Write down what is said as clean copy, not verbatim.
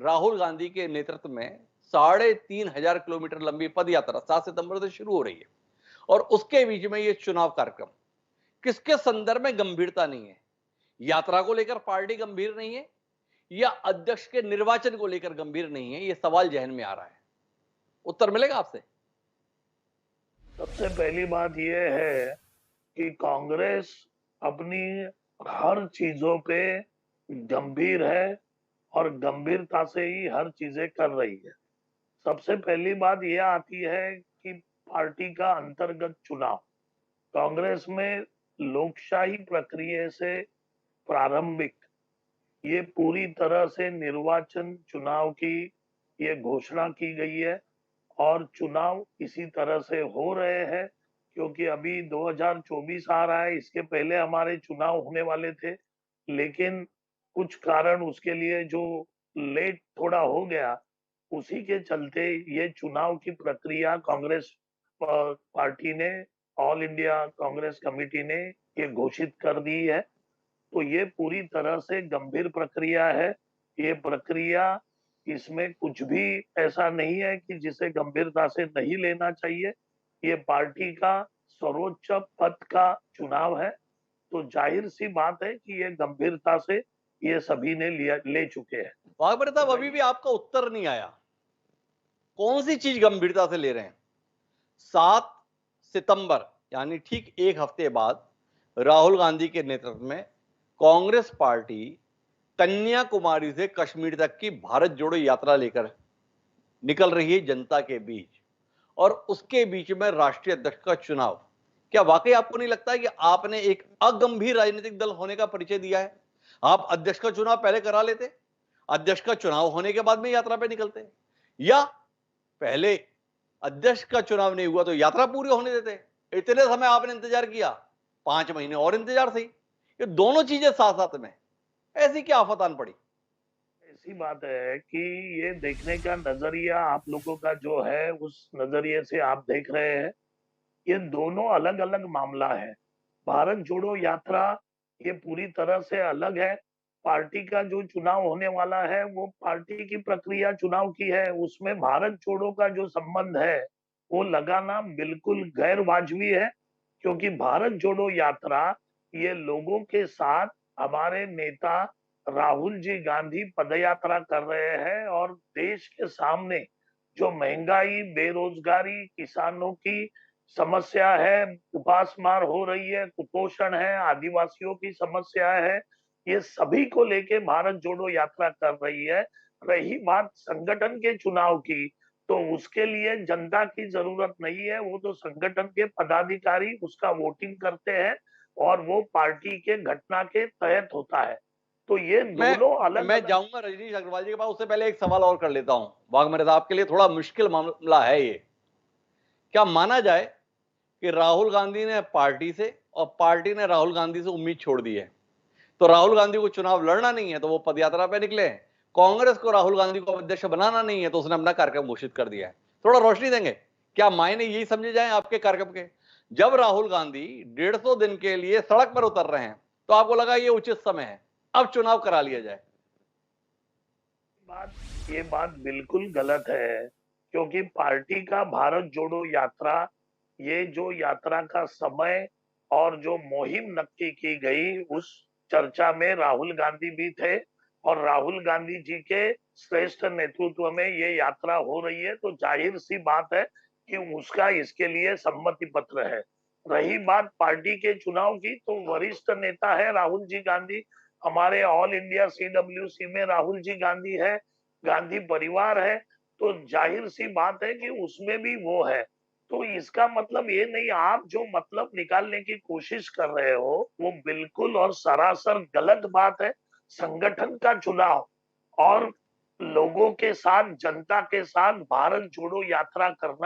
राहुल गांधी के नेतृत्व में 3,500 किलोमीटर लंबी पद यात्रा 7 सितंबर से शुरू हो रही है और उसके बीच में ये चुनाव कार्यक्रम किसके संदर्भ में गंभीरता नहीं है? यात्रा को लेकर पार्टी गंभीर नहीं है या अध्यक्ष के निर्वाचन को लेकर गंभीर नहीं है? ये सवाल जहन में आ रहा है। उत्तर मिलेगा आपसे? सबसे पहली बात यह है कि कांग्रेस अपनी हर चीजों पे गंभीर है और गंभीरता से ही हर चीजें कर रही है। सबसे पहली बात यह आती है कि पार्टी का अंतर्गत चुनाव कांग्रेस में लोकशाही प्रक्रिया से प्रारंभिक ये पूरी तरह से निर्वाचन चुनाव की ये घोषणा की गई है और चुनाव इसी तरह से हो रहे हैं क्योंकि अभी 2024 आ रहा है। इसके पहले हमारे चुनाव होने वाले थे, लेकिन कुछ कारण उसके लिए जो लेट थोड़ा हो गया, उसी के चलते ये चुनाव की प्रक्रिया कांग्रेस पार्टी ने, ऑल इंडिया कांग्रेस कमेटी ने ये घोषित कर दी है। तो ये पूरी तरह से गंभीर प्रक्रिया है। ये प्रक्रिया, इसमें कुछ भी ऐसा नहीं है कि जिसे गंभीरता से नहीं लेना चाहिए। ये पार्टी का सर्वोच्च पद का चुनाव है, तो जाहिर सी बात है कि ये गंभीरता से ये सभी ने ले चुके हैं। वाघबरे साहब, अभी भी आपका उत्तर नहीं आया। कौन सी चीज गंभीरता से ले रहे हैं? 7 सितंबर यानी ठीक एक हफ्ते बाद राहुल गांधी के नेतृत्व में कांग्रेस पार्टी कन्याकुमारी से कश्मीर तक की भारत जोड़ो यात्रा लेकर निकल रही है जनता के बीच, और उसके बीच में राष्ट्रीय अध्यक्ष का चुनाव। क्या वाकई आपको नहीं लगता है कि आपने एक अगंभीर राजनीतिक दल होने का परिचय दिया है? आप अध्यक्ष का चुनाव पहले करा लेते, अध्यक्ष का चुनाव होने के बाद में यात्रा पे निकलते, या पहले अध्यक्ष का चुनाव नहीं हुआ तो यात्रा पूरी होने देते। इतने समय आपने इंतजार किया, 5 महीने और इंतजार सही। ये दोनों चीजें साथ साथ में, ऐसी क्या आफत आन पड़ी? ऐसी बात है कि ये देखने का नजरिया आप लोगों का जो है, उस नजरिए से आप देख रहे हैं। ये दोनों अलग अलग मामला है। भारत जोड़ो यात्रा ये पूरी तरह से अलग है। पार्टी का जो चुनाव होने वाला है वो पार्टी की प्रक्रिया चुनाव की है, उसमें भारत जोड़ो का जो संबंध है वो लगाना बिल्कुल गैर वाजबी है। क्योंकि भारत जोड़ो यात्रा ये लोगों के साथ हमारे नेता राहुल जी गांधी पदयात्रा कर रहे हैं और देश के सामने जो महंगाई, बेरोजगारी, किसानों की समस्या है, उपासमार हो रही है, कुपोषण है, आदिवासियों की समस्या है, ये सभी को लेके भारत जोड़ो यात्रा कर रही है। रही बात संगठन के चुनाव की, तो उसके लिए जनता की जरूरत नहीं है। वो तो संगठन के पदाधिकारी उसका वोटिंग करते हैं और वो पार्टी के घटना के तहत होता है। तो ये मैं दोनों अलग मैं अलग। जाऊंगा रजनीश अग्रवाल जी के पास, उससे पहले एक सवाल और कर लेता हूं। वाघ साहब के लिए थोड़ा मुश्किल मामला है ये। क्या माना जाए कि राहुल गांधी ने पार्टी से और पार्टी ने राहुल गांधी से उम्मीद छोड़ दी है, तो राहुल गांधी को चुनाव लड़ना नहीं है तो वो पदयात्रा पे निकले हैं। कांग्रेस को राहुल गांधी को अध्यक्ष बनाना नहीं है तो उसने अपना कार्यक्रम घोषित कर दिया है। थोड़ा रोशनी देंगे? क्या मायने यही समझे जाएं आपके कार्यक्रम के? जब राहुल गांधी 150 दिन के लिए सड़क पर उतर रहे हैं तो आपको लगा ये उचित समय है, अब चुनाव करा लिया जाए? ये बात बिल्कुल गलत है, क्योंकि पार्टी का भारत जोड़ो यात्रा, ये जो यात्रा का समय और जो मुहिम नक्की की गई, उस चर्चा में राहुल गांधी भी थे और राहुल गांधी जी के श्रेष्ठ नेतृत्व में ये यात्रा हो रही है। तो जाहिर सी बात है कि उसका इसके लिए सम्मति पत्र है। रही बात पार्टी के चुनाव की, तो वरिष्ठ नेता है राहुल जी गांधी। हमारे ऑल इंडिया CWC में राहुल जी गांधी है, गांधी परिवार है, तो जाहिर सी बात है कि उसमें भी वो है। तो इसका मतलब ये नहीं, आप जो मतलब निकालने की कोशिश कर रहे हो वो बिल्कुल और सरासर गलत बात है। संगठन का चुनाव और लोगों के साथ, जनता के साथ भारत जोड़ो यात्रा करना